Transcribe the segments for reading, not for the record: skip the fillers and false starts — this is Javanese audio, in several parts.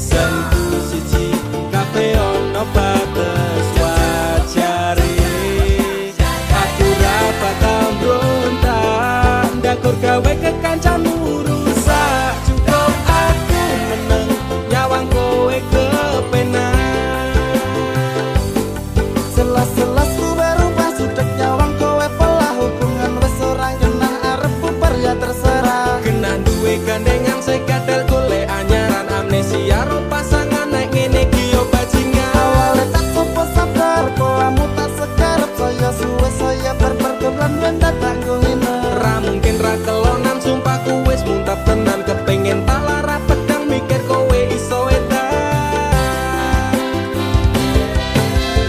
Pesanku siji kabeh ono batas wajare. Aku ra bakal mbrontak ndakur gawe kekancanmu rusak. Cukup aku meneng nyawang kowe kepenak. Selas-selas kowe rubah sudek nyawang kowe pelah. Hubungan wis ora genah arep bubar ya terserah. Kena duwe gandengan sekadel golek anyaran. Amnesia ro pasangan nek ngene iki yo bajingan. Awale tak sopo sabar poamu tak sekarep. Saya suwe saya berperkelan mendat tak ngene. Ra mungkin ra kelonan sumpahku wis muntap tenan. Kepengen tak lara pedang mikir kowe iso edan.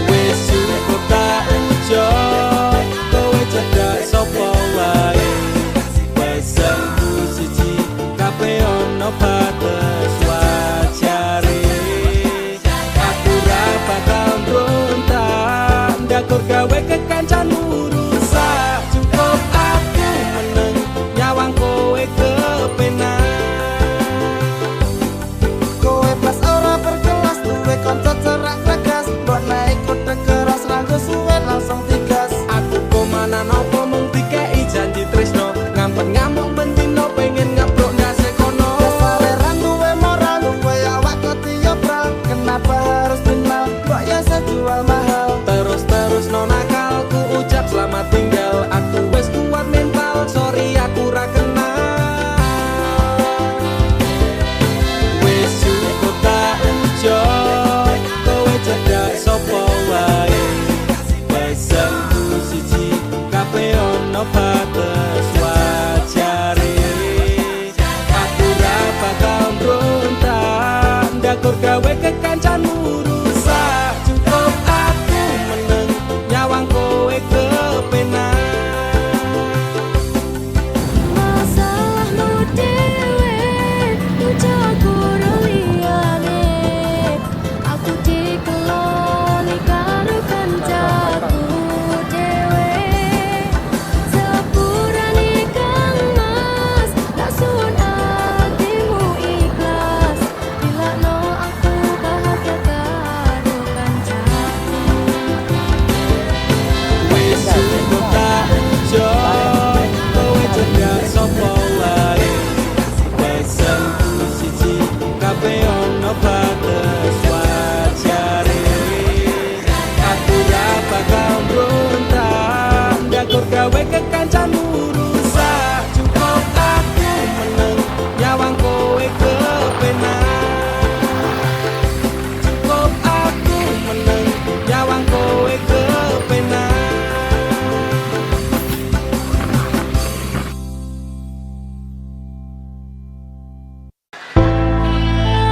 Wis cukup tak ujo kowe cedak sapa wae. Pesanku siji kabeh ono batas wajare. Aku ra bakal mbrontak ndakur gawe kekancanmu rusak. Cukup aku meneng nyawang kowe kepenak. Kowe pas ora berkelas duwe kanca cerak tegas. Mbok naik kuda keras ranggo suwe langsung tigas. Aku komana nopo mung dikei janji tresno. Ngampet ngamuk bendino pengen ngabrok ndase kono. Dasare ra duwe moral duwe awak ketiobral. Kenapa harus final mbok ya sejual mahal. Terus no nakalku ucap selamat tinggal. Aku wis kuat mental, sorry aku ra kenal. Wis cukup tak ujo kowe cedak sapa wae. Pesanku siji kabeh ono batas wajare. Aku ra bakal mbrontak ndakur gawe kekancanmu rusak. Cukup aku meneng nyawang kowe kepenak. Masalahmu dewe tujaku liyane. Aku dikeloni karo kancaku dewe. Sepurane Kang Mas tak suwun atimu ikhlas. Dilakno aku bahagia karo kancaku. Wis cukup tak ujo kowe cedak sapa wae. Pesanku siji kabeh ono batas wajare. Aku ra bakal mbrontak ndakur gawe kekancanmu rusak. Cukup aku meneng nyawang kowe kepenak. Cukup aku meneng nyawang kowe kepenak.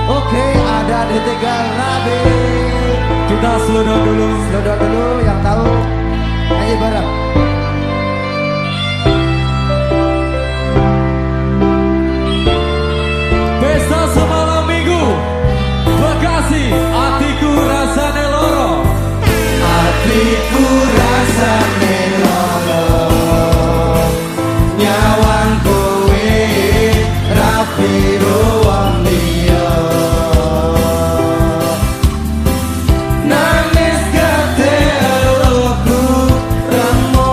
Oke, ada di Tegal Rabi. Kita slodok dulu. Slodok dulu yang tahu nyanyi bareng. Pesta semalam minggu Bekasi, atiku rasane loro. Atiku rasane loro nyawang kowe rapi ruang liya. Nangis gede eluku remo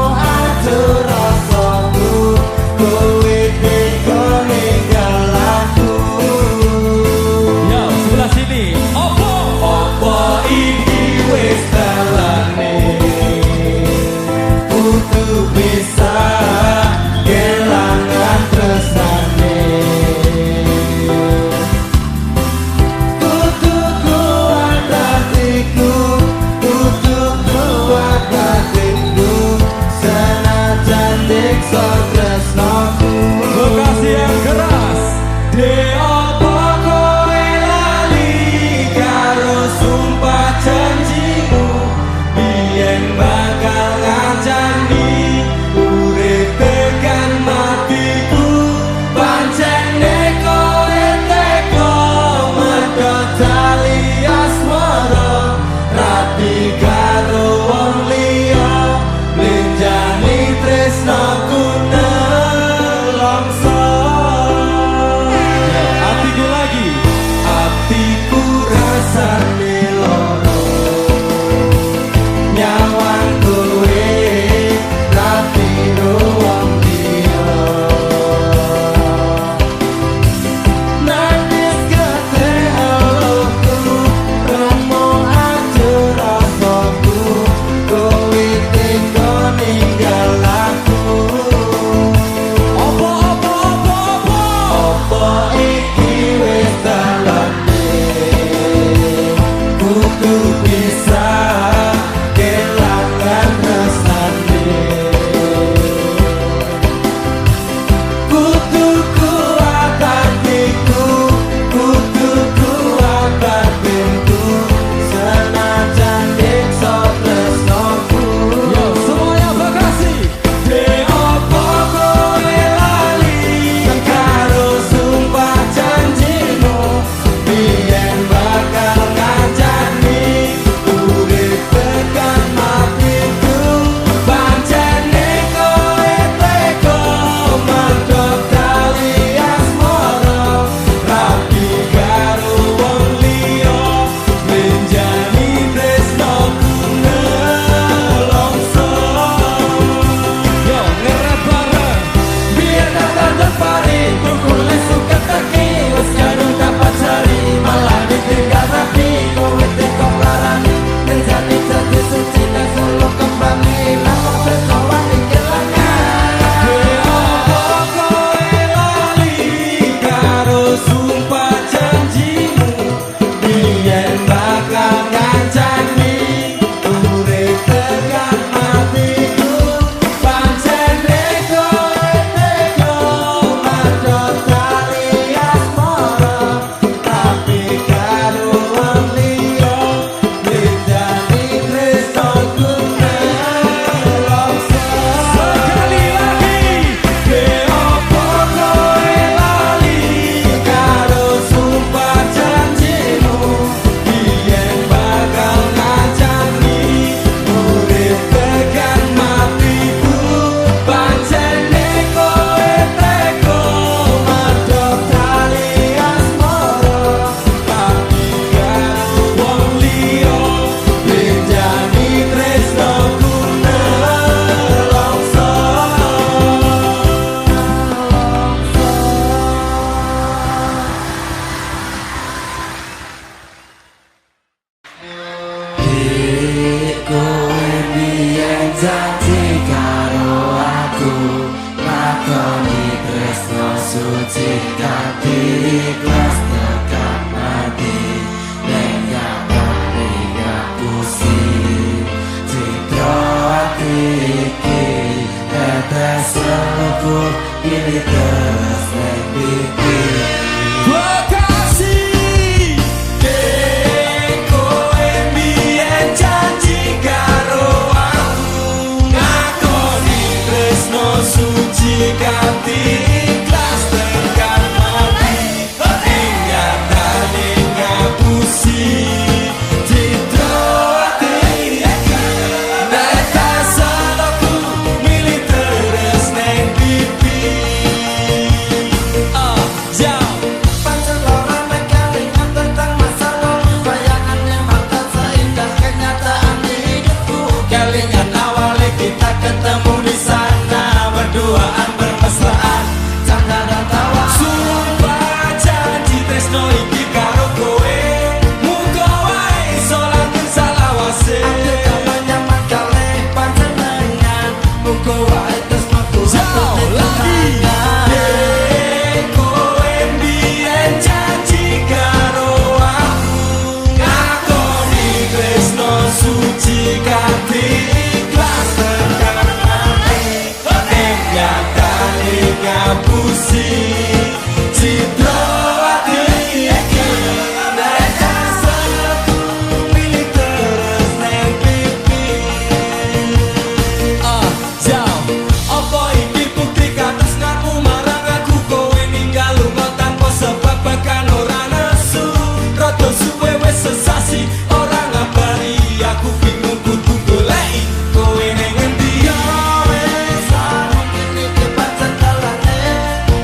jika diikhlas tekan mati Nenya tapi aku sih jika iki tetes seluruh pilih terus lebih Bekasi kowe mbiyen janji karo aku ngakoni tresno suci kanthi ikhlas tekan mati ing nyatane ngapusi citra ati iki netes salahku milih terus neng pipi jauh kelingan awalnya kita ketemu di sana berduaan bermesraan canda dan tawa sumpah janji tresno iki karo kowe muga wae iso langgeng salawase Aku kapan nyaman kali panjenengan muga wae tresnoku jauh lagi kowe mbiyen janji karo aku ngakoni tresno suci kanthi ikhlas tekan mati ing nyatane ngapusi citra ati iki nek salahku milih terus neng pipi jauh apa iki bukti katresnamu marang aku kowe ninggal lunga tanpa sebab bahkan ora nesu rada suwe wis sesasi ora ngabari aku bingung kudu goleki kowe ning endi wis mungkin iki pancen dalane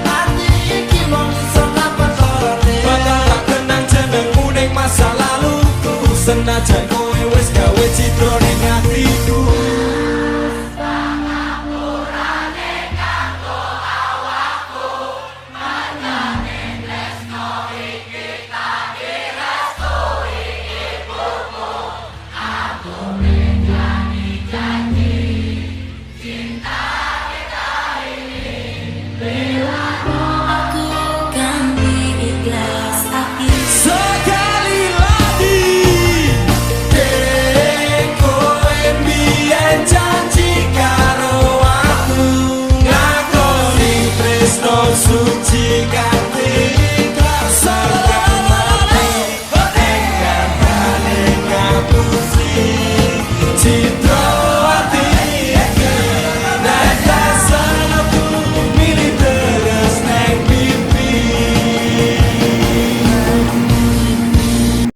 ati iki mung iso napa korone bakal tak kenang jenengmu ning masa laluku senajan kowe